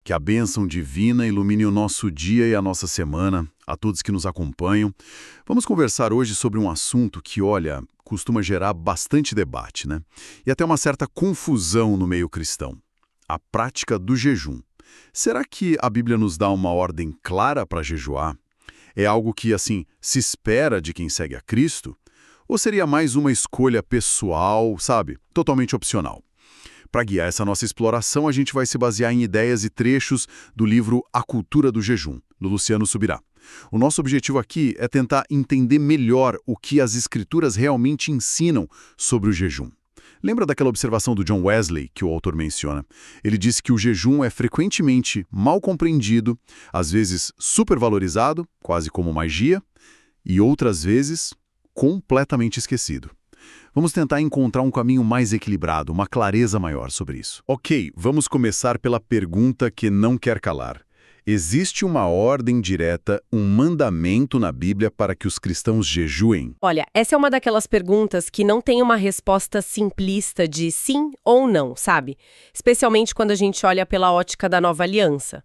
Que a bênção divina ilumine o nosso dia e a nossa semana, a todos que nos acompanham. Vamos conversar hoje sobre um assunto que, olha, costuma gerar bastante debate, né? E até uma certa confusão no meio cristão. A prática do jejum. Será que a Bíblia nos dá uma ordem clara para jejuar? É algo que, assim, se espera de quem segue a Cristo? Ou seria mais uma escolha pessoal, sabe? Totalmente opcional. Para guiar essa nossa exploração, a gente vai se basear em ideias e trechos do livro A Cultura do Jejum, do Luciano Subirá. O nosso objetivo aqui é tentar entender melhor o que as escrituras realmente ensinam sobre o jejum. Lembra daquela observação do John Wesley que o autor menciona? Ele disse que o jejum é frequentemente mal compreendido, às vezes supervalorizado, quase como magia, e outras vezes completamente esquecido. Vamos tentar encontrar um caminho mais equilibrado, uma clareza maior sobre isso. Ok, vamos começar pela pergunta que não quer calar. Existe uma ordem direta, um mandamento na Bíblia para que os cristãos jejuem? Olha, essa é uma daquelas perguntas que não tem uma resposta simplista de sim ou não, sabe? Especialmente quando a gente olha pela ótica da Nova Aliança.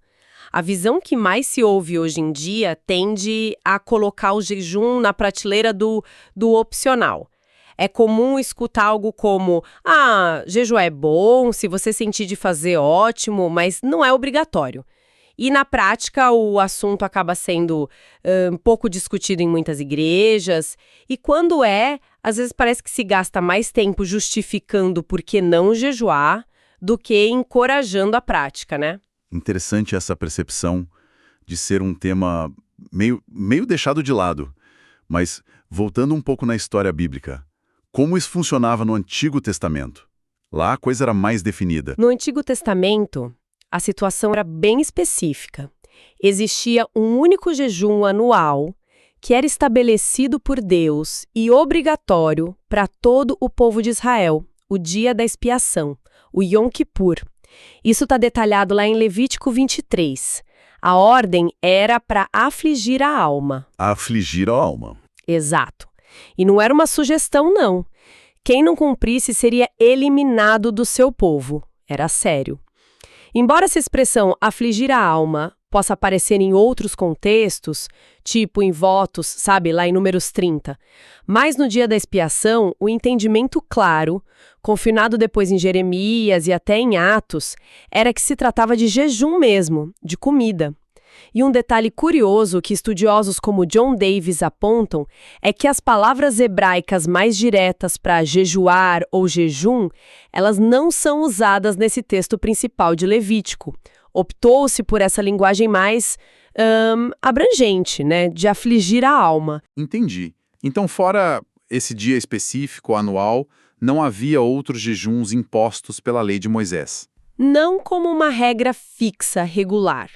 A visão que mais se ouve hoje em dia tende a colocar o jejum na prateleira do opcional. É comum escutar algo como, jejuar é bom, se você sentir de fazer, ótimo, mas não é obrigatório. E na prática o assunto acaba sendo um pouco discutido em muitas igrejas, e quando às vezes parece que se gasta mais tempo justificando por que não jejuar do que encorajando a prática, né? Interessante essa percepção de ser um tema meio deixado de lado. Mas, voltando um pouco na história bíblica, como isso funcionava no Antigo Testamento? Lá a coisa era mais definida. No Antigo Testamento, a situação era bem específica. Existia um único jejum anual que era estabelecido por Deus e obrigatório para todo o povo de Israel, o dia da expiação, o Yom Kippur. Isso está detalhado lá em Levítico 23. A ordem era para afligir a alma. Afligir a alma. Exato. E não era uma sugestão, não. Quem não cumprisse seria eliminado do seu povo. Era sério. Embora essa expressão afligir a alma possa aparecer em outros contextos, tipo em votos, sabe, lá em Números 30, mas no dia da expiação, o entendimento claro, confirmado depois em Jeremias e até em Atos, era que se tratava de jejum mesmo, de comida. E um detalhe curioso que estudiosos como John Davis apontam é que as palavras hebraicas mais diretas para jejuar ou jejum, elas não são usadas nesse texto principal de Levítico. Optou-se por essa linguagem mais abrangente, né, de afligir a alma. Entendi. Então, fora esse dia específico, anual, não havia outros jejuns impostos pela lei de Moisés? Não como uma regra fixa, regular.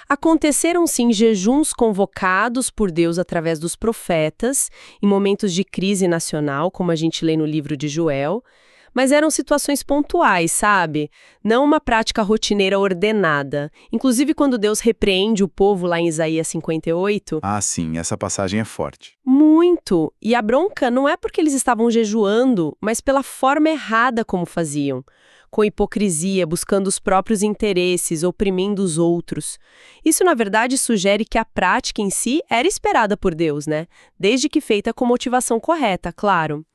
Aconteceram sim jejuns convocados por Deus através dos profetas, em momentos de crise nacional, como a gente lê no livro de Joel, mas eram situações pontuais, sabe? Não uma prática rotineira ordenada. Inclusive quando Deus repreende o povo lá em Isaías 58. Ah, sim, essa passagem é forte. Muito! E a bronca não é porque eles estavam jejuando, mas pela forma errada como faziam. Com hipocrisia, buscando os próprios interesses, oprimindo os outros. Isso, na verdade, sugere que a prática em si era esperada por Deus, né? Desde que feita com motivação correta, claro.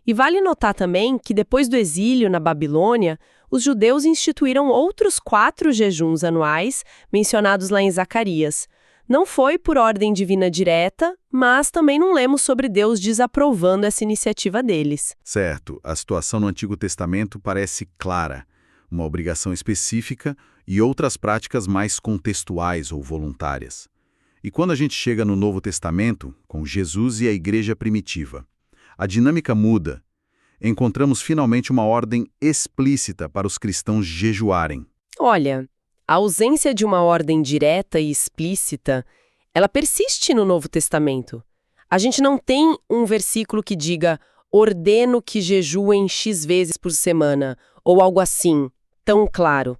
E vale notar também que depois do exílio na Babilônia, os judeus instituíram outros 4 jejuns anuais, mencionados lá em Zacarias. Não foi por ordem divina direta, mas também não lemos sobre Deus desaprovando essa iniciativa deles. Certo, a situação no Antigo Testamento parece clara, uma obrigação específica e outras práticas mais contextuais ou voluntárias. E quando a gente chega no Novo Testamento, com Jesus e a igreja primitiva, a dinâmica muda. Encontramos finalmente uma ordem explícita para os cristãos jejuarem. Olha, a ausência de uma ordem direta e explícita, ela persiste no Novo Testamento. A gente não tem um versículo que diga ordeno que jejuem X vezes por semana, ou algo assim, tão claro.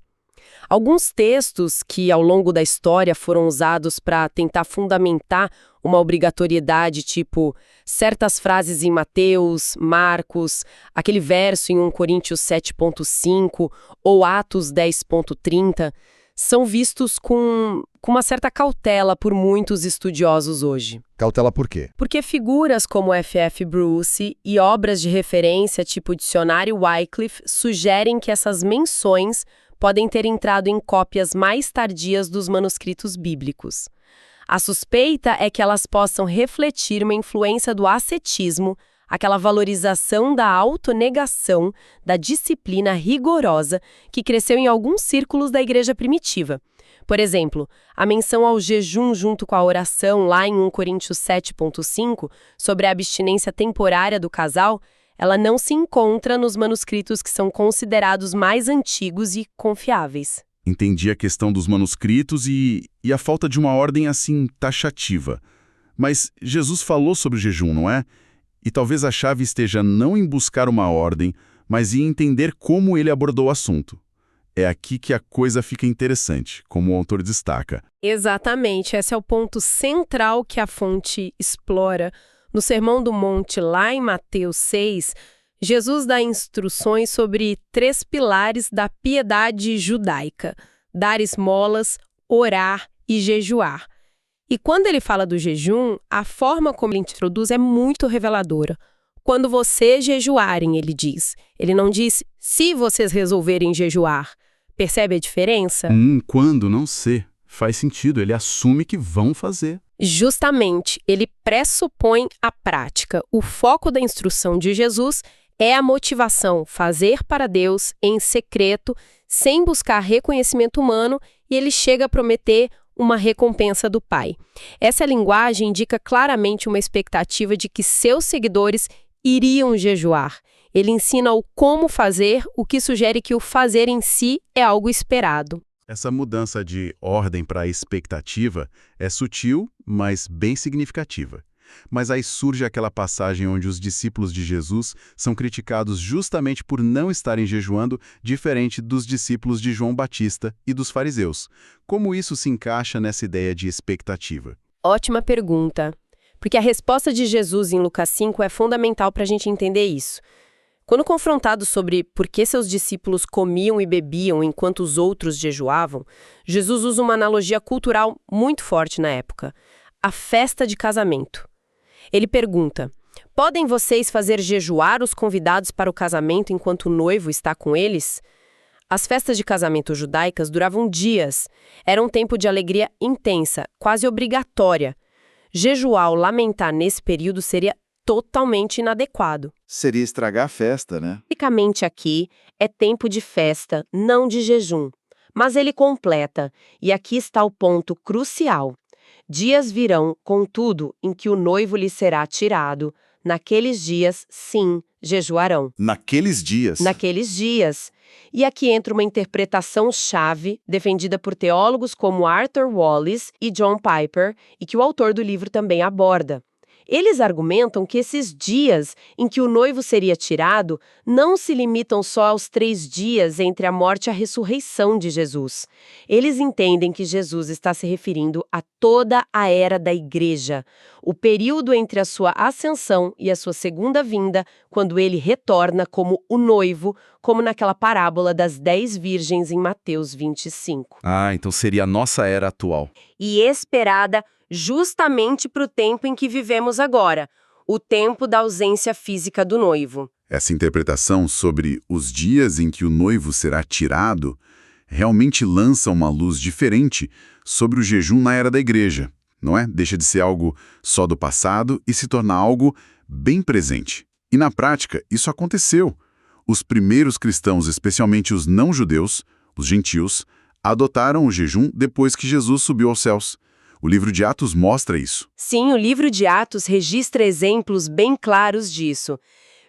Alguns textos que ao longo da história foram usados para tentar fundamentar uma obrigatoriedade, tipo certas frases em Mateus, Marcos, aquele verso em 1 Coríntios 7,5 ou Atos 10,30, são vistos com uma certa cautela por muitos estudiosos hoje. Cautela por quê? Porque figuras como F.F. Bruce e obras de referência tipo Dicionário Wycliffe sugerem que essas menções podem ter entrado em cópias mais tardias dos manuscritos bíblicos. A suspeita é que elas possam refletir uma influência do ascetismo, aquela valorização da autonegação, da disciplina rigorosa que cresceu em alguns círculos da igreja primitiva. Por exemplo, a menção ao jejum junto com a oração lá em 1 Coríntios 7,5, sobre a abstinência temporária do casal, ela não se encontra nos manuscritos que são considerados mais antigos e confiáveis. Entendi a questão dos manuscritos e a falta de uma ordem assim taxativa. Mas Jesus falou sobre o jejum, não é? E talvez a chave esteja não em buscar uma ordem, mas em entender como ele abordou o assunto. É aqui que a coisa fica interessante, como o autor destaca. Exatamente, esse é o ponto central que a fonte explora. No Sermão do Monte, lá em Mateus 6, Jesus dá instruções sobre 3 pilares da piedade judaica: dar esmolas, orar e jejuar. E quando ele fala do jejum, a forma como ele introduz é muito reveladora. Quando vocês jejuarem, ele diz. Ele não diz se vocês resolverem jejuar. Percebe a diferença? Quando? Não sei. Faz sentido, ele assume que vão fazer. Justamente, ele pressupõe a prática. O foco da instrução de Jesus é a motivação, fazer para Deus em secreto, sem buscar reconhecimento humano, e ele chega a prometer uma recompensa do Pai. Essa linguagem indica claramente uma expectativa de que seus seguidores iriam jejuar. Ele ensina o como fazer, o que sugere que o fazer em si é algo esperado. Essa mudança de ordem para expectativa é sutil, mas bem significativa. Mas aí surge aquela passagem onde os discípulos de Jesus são criticados justamente por não estarem jejuando, diferente dos discípulos de João Batista e dos fariseus. Como isso se encaixa nessa ideia de expectativa? Ótima pergunta, porque a resposta de Jesus em Lucas 5 é fundamental para a gente entender isso. Quando confrontado sobre por que seus discípulos comiam e bebiam enquanto os outros jejuavam, Jesus usa uma analogia cultural muito forte na época: a festa de casamento. Ele pergunta: podem vocês fazer jejuar os convidados para o casamento enquanto o noivo está com eles? As festas de casamento judaicas duravam dias. Era um tempo de alegria intensa, quase obrigatória. Jejuar ou lamentar nesse período seria totalmente inadequado. Seria estragar a festa, né? Basicamente aqui é tempo de festa, não de jejum. Mas ele completa, e aqui está o ponto crucial. Dias virão, contudo, em que o noivo lhe será tirado. Naqueles dias, sim, jejuarão. Naqueles dias. Naqueles dias. E aqui entra uma interpretação-chave, defendida por teólogos como Arthur Wallis e John Piper, e que o autor do livro também aborda. Eles argumentam que esses dias em que o noivo seria tirado não se limitam só aos 3 dias entre a morte e a ressurreição de Jesus. Eles entendem que Jesus está se referindo a toda a era da igreja, o período entre a sua ascensão e a sua segunda vinda, quando ele retorna como o noivo, como naquela parábola das 10 virgens em Mateus 25. Então seria a nossa era atual. E esperada justamente para o tempo em que vivemos agora, o tempo da ausência física do noivo. Essa interpretação sobre os dias em que o noivo será tirado realmente lança uma luz diferente sobre o jejum na era da igreja, não é? Deixa de ser algo só do passado e se torna algo bem presente. E na prática, isso aconteceu. Os primeiros cristãos, especialmente os não-judeus, os gentios, adotaram o jejum depois que Jesus subiu aos céus. O livro de Atos mostra isso. Sim, o livro de Atos registra exemplos bem claros disso.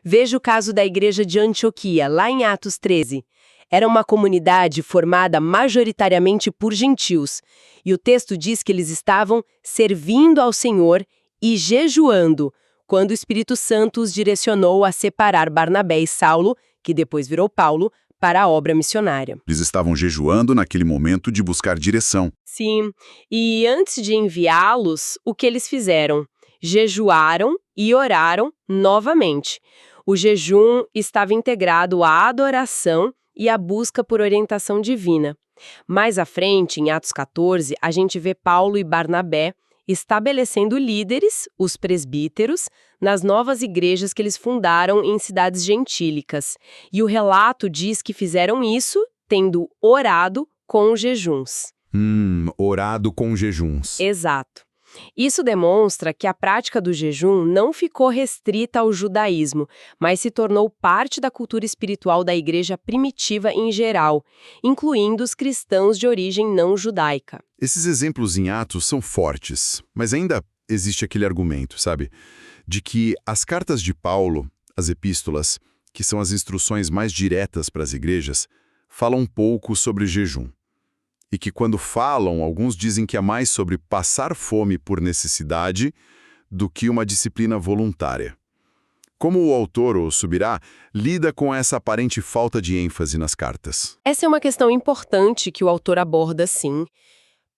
Veja o caso da igreja de Antioquia, lá em Atos 13. Era uma comunidade formada majoritariamente por gentios, e o texto diz que eles estavam servindo ao Senhor e jejuando, quando o Espírito Santo os direcionou a separar Barnabé e Saulo, que depois virou Paulo, para a obra missionária. Eles estavam jejuando naquele momento de buscar direção. Sim, e antes de enviá-los, o que eles fizeram? Jejuaram e oraram novamente. O jejum estava integrado à adoração e à busca por orientação divina. Mais à frente, em Atos 14, a gente vê Paulo e Barnabé estabelecendo líderes, os presbíteros, nas novas igrejas que eles fundaram em cidades gentílicas. E o relato diz que fizeram isso tendo orado com jejuns. Orado com jejuns. Exato. Isso demonstra que a prática do jejum não ficou restrita ao judaísmo, mas se tornou parte da cultura espiritual da igreja primitiva em geral, incluindo os cristãos de origem não judaica. Esses exemplos em Atos são fortes, mas ainda existe aquele argumento, sabe? De que as cartas de Paulo, as epístolas, que são as instruções mais diretas para as igrejas, falam um pouco sobre jejum. E que quando falam, alguns dizem que é mais sobre passar fome por necessidade do que uma disciplina voluntária. Como o autor, o Subirá, lida com essa aparente falta de ênfase nas cartas? Essa é uma questão importante que o autor aborda, sim.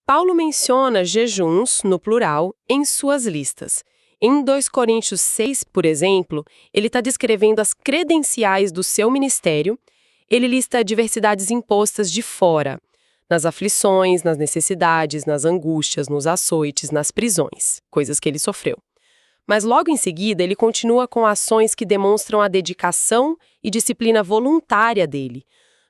Paulo menciona jejuns, no plural, em suas listas. Em 2 Coríntios 6, por exemplo, ele está descrevendo as credenciais do seu ministério. Ele lista diversidades impostas de fora, nas aflições, nas necessidades, nas angústias, nos açoites, nas prisões, coisas que ele sofreu. Mas logo em seguida, ele continua com ações que demonstram a dedicação e disciplina voluntária dele,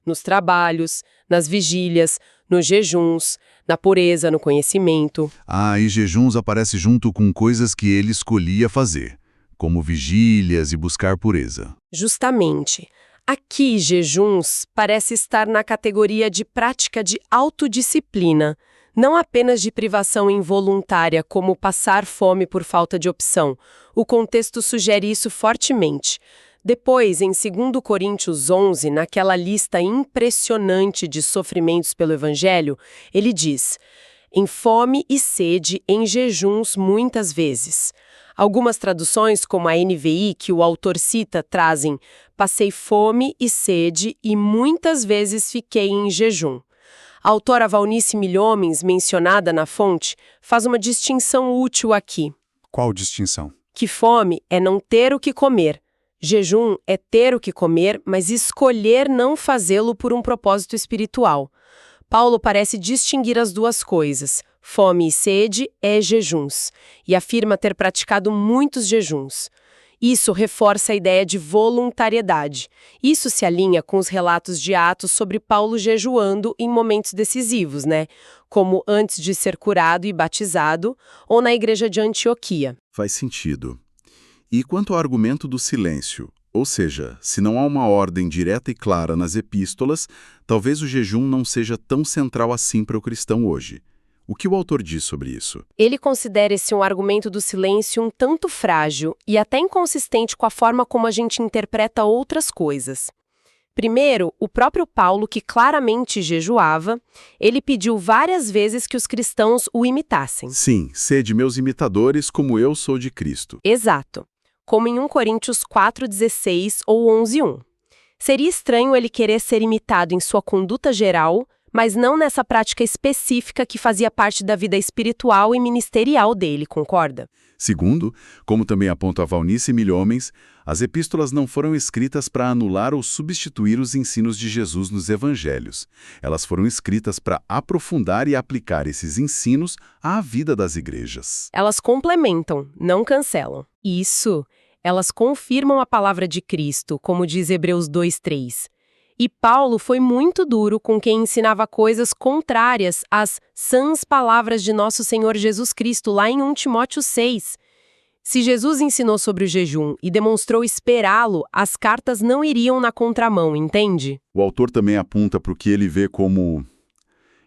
nos trabalhos, nas vigílias, nos jejuns, na pureza, no conhecimento. E jejuns aparece junto com coisas que ele escolhia fazer, como vigílias e buscar pureza. Justamente. Aqui, jejuns parece estar na categoria de prática de autodisciplina, não apenas de privação involuntária, como passar fome por falta de opção. O contexto sugere isso fortemente. Depois, em 2 Coríntios 11, naquela lista impressionante de sofrimentos pelo Evangelho, ele diz: em fome e sede, em jejuns muitas vezes. Algumas traduções, como a NVI, que o autor cita, trazem: passei fome e sede e muitas vezes fiquei em jejum. A autora Valnice Milhomens, mencionada na fonte, faz uma distinção útil aqui. Qual distinção? Que fome é não ter o que comer. Jejum é ter o que comer, mas escolher não fazê-lo por um propósito espiritual. Paulo parece distinguir as duas coisas. Fome e sede é jejuns, e afirma ter praticado muitos jejuns. Isso reforça a ideia de voluntariedade. Isso se alinha com os relatos de Atos sobre Paulo jejuando em momentos decisivos, né? Como antes de ser curado e batizado, ou na igreja de Antioquia. Faz sentido. E quanto ao argumento do silêncio? Ou seja, se não há uma ordem direta e clara nas epístolas, talvez o jejum não seja tão central assim para o cristão hoje. O que o autor diz sobre isso? Ele considera esse um argumento do silêncio um tanto frágil e até inconsistente com a forma como a gente interpreta outras coisas. Primeiro, o próprio Paulo, que claramente jejuava, ele pediu várias vezes que os cristãos o imitassem. Sim, sede meus imitadores como eu sou de Cristo. Exato. Como em 1 Coríntios 4,16 ou 11,1. Seria estranho ele querer ser imitado em sua conduta geral, mas não nessa prática específica que fazia parte da vida espiritual e ministerial dele, concorda? Segundo, como também aponta a Valnice Milhomens, as epístolas não foram escritas para anular ou substituir os ensinos de Jesus nos evangelhos. Elas foram escritas para aprofundar e aplicar esses ensinos à vida das igrejas. Elas complementam, não cancelam. Isso, elas confirmam a palavra de Cristo, como diz Hebreus 2:3. E Paulo foi muito duro com quem ensinava coisas contrárias às sãs palavras de nosso Senhor Jesus Cristo, lá em 1 Timóteo 6. Se Jesus ensinou sobre o jejum e demonstrou esperá-lo, as cartas não iriam na contramão, entende? O autor também aponta para o que ele vê como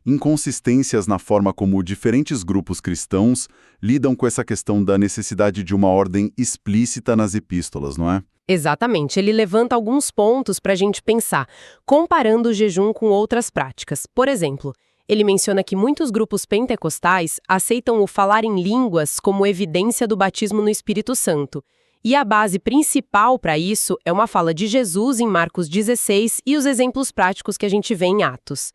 inconsistências na forma como diferentes grupos cristãos lidam com essa questão da necessidade de uma ordem explícita nas epístolas, não é? Exatamente, ele levanta alguns pontos para a gente pensar, comparando o jejum com outras práticas. Por exemplo, ele menciona que muitos grupos pentecostais aceitam o falar em línguas como evidência do batismo no Espírito Santo. E a base principal para isso é uma fala de Jesus em Marcos 16 e os exemplos práticos que a gente vê em Atos.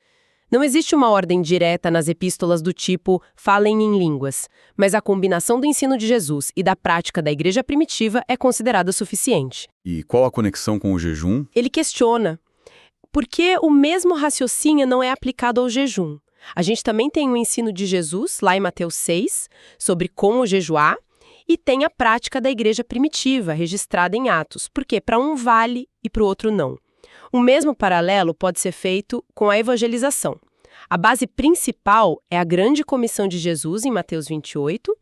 Não existe uma ordem direta nas epístolas do tipo falem em línguas, mas a combinação do ensino de Jesus e da prática da igreja primitiva é considerada suficiente. E qual a conexão com o jejum? Ele questiona. Porque o mesmo raciocínio não é aplicado ao jejum. A gente também tem o ensino de Jesus, lá em Mateus 6, sobre como jejuar, e tem a prática da igreja primitiva, registrada em Atos. Por quê? Para um vale e para o outro não. O mesmo paralelo pode ser feito com a evangelização. A base principal é a grande comissão de Jesus em Mateus 28,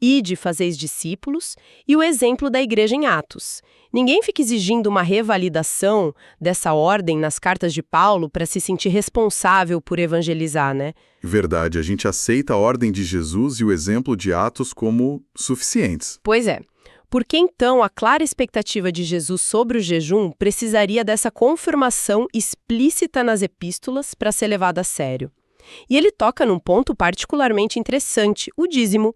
ide, fazeis discípulos, e o exemplo da igreja em Atos. Ninguém fica exigindo uma revalidação dessa ordem nas cartas de Paulo para se sentir responsável por evangelizar, né? Verdade, a gente aceita a ordem de Jesus e o exemplo de Atos como suficientes. Pois é. Por que então a clara expectativa de Jesus sobre o jejum precisaria dessa confirmação explícita nas epístolas para ser levada a sério? E ele toca num ponto particularmente interessante, o dízimo.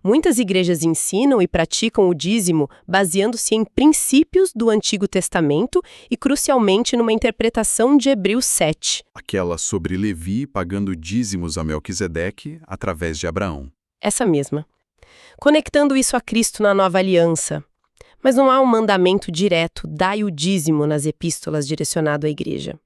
Muitas igrejas ensinam e praticam o dízimo baseando-se em princípios do Antigo Testamento e, crucialmente, numa interpretação de Hebreus 7. Aquela sobre Levi pagando dízimos a Melquisedeque através de Abraão. Essa mesma. Conectando isso a Cristo na Nova Aliança. Mas não há um mandamento direto, dai o dízimo nas epístolas direcionado à igreja.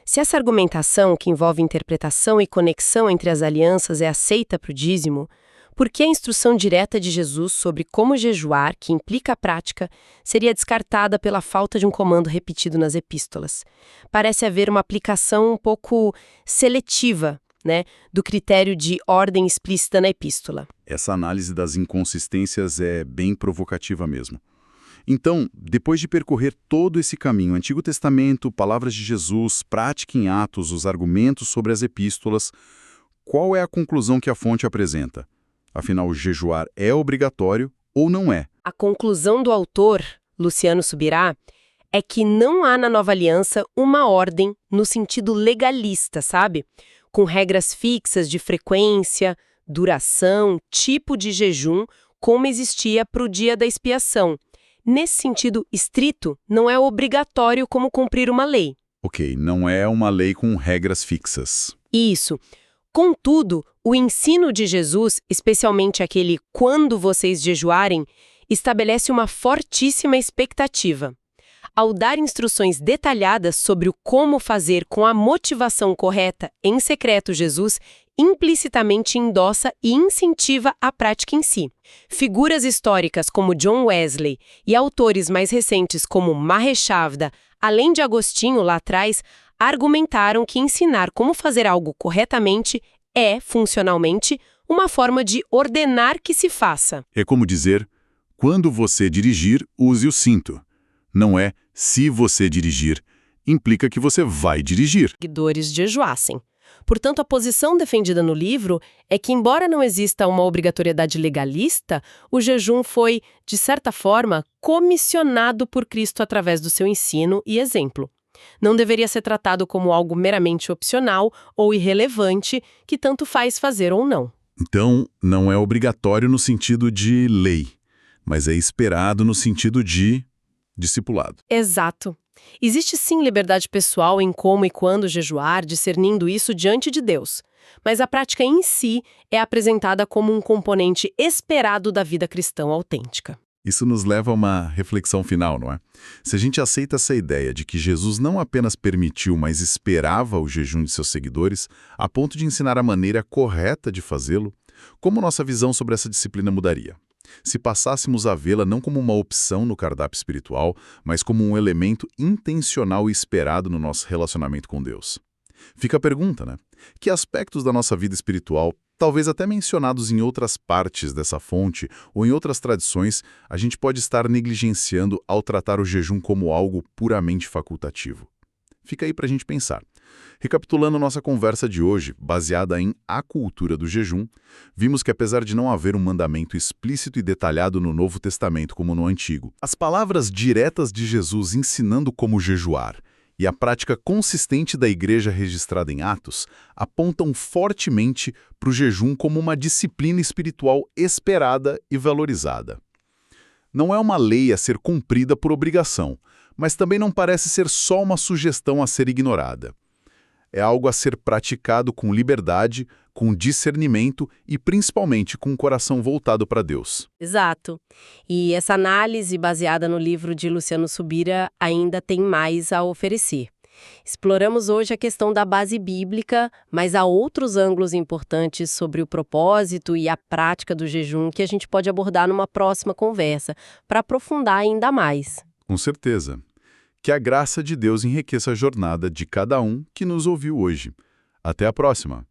Se essa argumentação, que envolve interpretação e conexão entre as alianças, é aceita para o dízimo, por que a instrução direta de Jesus sobre como jejuar, que implica a prática, seria descartada pela falta de um comando repetido nas epístolas? Parece haver uma aplicação um pouco seletiva, né, do critério de ordem explícita na epístola. Essa análise das inconsistências é bem provocativa mesmo. Então, depois de percorrer todo esse caminho, Antigo Testamento, palavras de Jesus, prática em Atos, os argumentos sobre as epístolas, qual é a conclusão que a fonte apresenta? Afinal, jejuar é obrigatório ou não é? A conclusão do autor, Luciano Subirá, é que não há na Nova Aliança uma ordem no sentido legalista, sabe? Com regras fixas de frequência, duração, tipo de jejum, como existia para o dia da expiação. Nesse sentido estrito, não é obrigatório como cumprir uma lei. Ok, não é uma lei com regras fixas. Isso. Contudo, o ensino de Jesus, especialmente aquele quando vocês jejuarem, estabelece uma fortíssima expectativa. Ao dar instruções detalhadas sobre o como fazer com a motivação correta em secreto, Jesus implicitamente endossa e incentiva a prática em si. Figuras históricas como John Wesley e autores mais recentes como Maheshavda, além de Agostinho lá atrás, argumentaram que ensinar como fazer algo corretamente é, funcionalmente, uma forma de ordenar que se faça. É como dizer, quando você dirigir, use o cinto. Não é, se você dirigir, implica que você vai dirigir. Seguidores jejuassem. Portanto, a posição defendida no livro é que, embora não exista uma obrigatoriedade legalista, o jejum foi, de certa forma, comissionado por Cristo através do seu ensino e exemplo. Não deveria ser tratado como algo meramente opcional ou irrelevante que tanto faz fazer ou não. Então, não é obrigatório no sentido de lei, mas é esperado no sentido de discipulado. Exato. Existe sim liberdade pessoal em como e quando jejuar, discernindo isso diante de Deus. Mas a prática em si é apresentada como um componente esperado da vida cristã autêntica. Isso nos leva a uma reflexão final, não é? Se a gente aceita essa ideia de que Jesus não apenas permitiu, mas esperava o jejum de seus seguidores, a ponto de ensinar a maneira correta de fazê-lo, como nossa visão sobre essa disciplina mudaria? Se passássemos a vê-la não como uma opção no cardápio espiritual, mas como um elemento intencional e esperado no nosso relacionamento com Deus. Fica a pergunta, né? Que aspectos da nossa vida espiritual, talvez até mencionados em outras partes dessa fonte ou em outras tradições, a gente pode estar negligenciando ao tratar o jejum como algo puramente facultativo? Fica aí para a gente pensar. Recapitulando nossa conversa de hoje, baseada em A Cultura do Jejum, vimos que apesar de não haver um mandamento explícito e detalhado no Novo Testamento como no Antigo, as palavras diretas de Jesus ensinando como jejuar e a prática consistente da igreja registrada em Atos apontam fortemente para o jejum como uma disciplina espiritual esperada e valorizada. Não é uma lei a ser cumprida por obrigação, mas também não parece ser só uma sugestão a ser ignorada. É algo a ser praticado com liberdade, com discernimento e principalmente com o coração voltado para Deus. Exato. E essa análise baseada no livro de Luciano Subirá ainda tem mais a oferecer. Exploramos hoje a questão da base bíblica, mas há outros ângulos importantes sobre o propósito e a prática do jejum que a gente pode abordar numa próxima conversa, para aprofundar ainda mais. Com certeza. Que a graça de Deus enriqueça a jornada de cada um que nos ouviu hoje. Até a próxima!